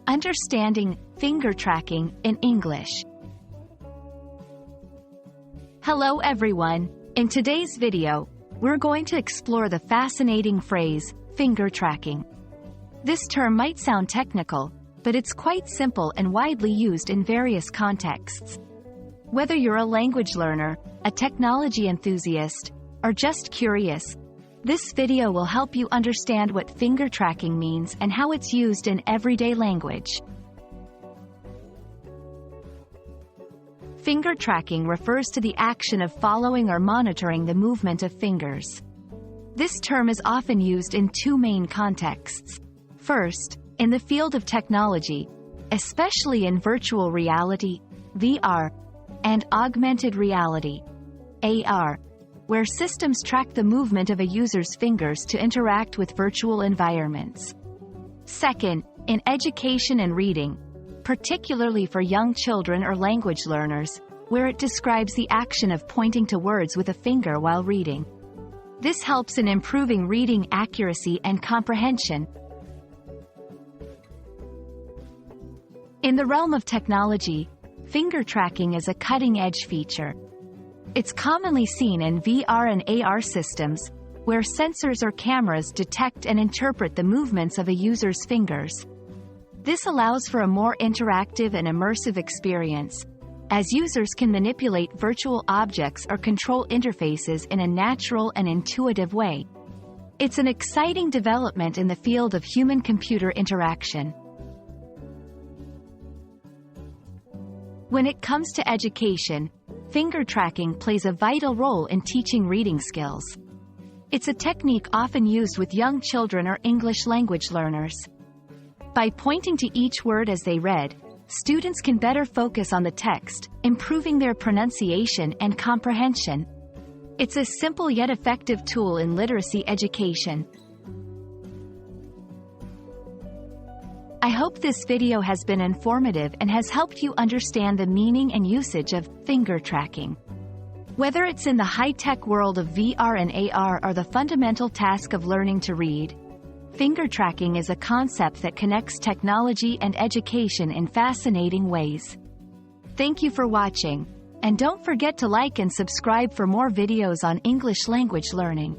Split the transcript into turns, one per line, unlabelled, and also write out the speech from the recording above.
Understanding finger tracking in English. Hello everyone. In today's video, we're going to explore the fascinating phrase, finger tracking. This term might sound technical, but it's quite simple and widely used in various contexts. Whether you're a language learner, a technology enthusiast, or just curious, this video will help you understand what finger tracking means and how it's used in everyday language. Finger tracking refers to the action of following or monitoring the movement of fingers. This term is often used in two main contexts. First, in the field of technology, especially in virtual reality, VR, and augmented reality, AR, where systems track the movement of a user's fingers to interact with virtual environments. Second, in education and reading, particularly for young children or language learners, where it describes the action of pointing to words with a finger while reading. This helps in improving reading accuracy and comprehension. In the realm of technology, finger tracking is a cutting-edge feature. It's commonly seen in VR and AR systems, where sensors or cameras detect and interpret the movements of a user's fingers. This allows for a more interactive and immersive experience, as users can manipulate virtual objects or control interfaces in a natural and intuitive way. It's an exciting development in the field of human-computer interaction. When it comes to education, finger tracking plays a vital role in teaching reading skills. It's a technique often used with young children or English language learners. By pointing to each word as they read, students can better focus on the text, improving their pronunciation and comprehension. It's a simple yet effective tool in literacy education. I hope this video has been informative and has helped you understand the meaning and usage of finger tracking. Whether it's in the high-tech world of VR and AR or the fundamental task of learning to read, finger tracking is a concept that connects technology and education in fascinating ways. Thank you for watching, and don't forget to like and subscribe for more videos on English language learning.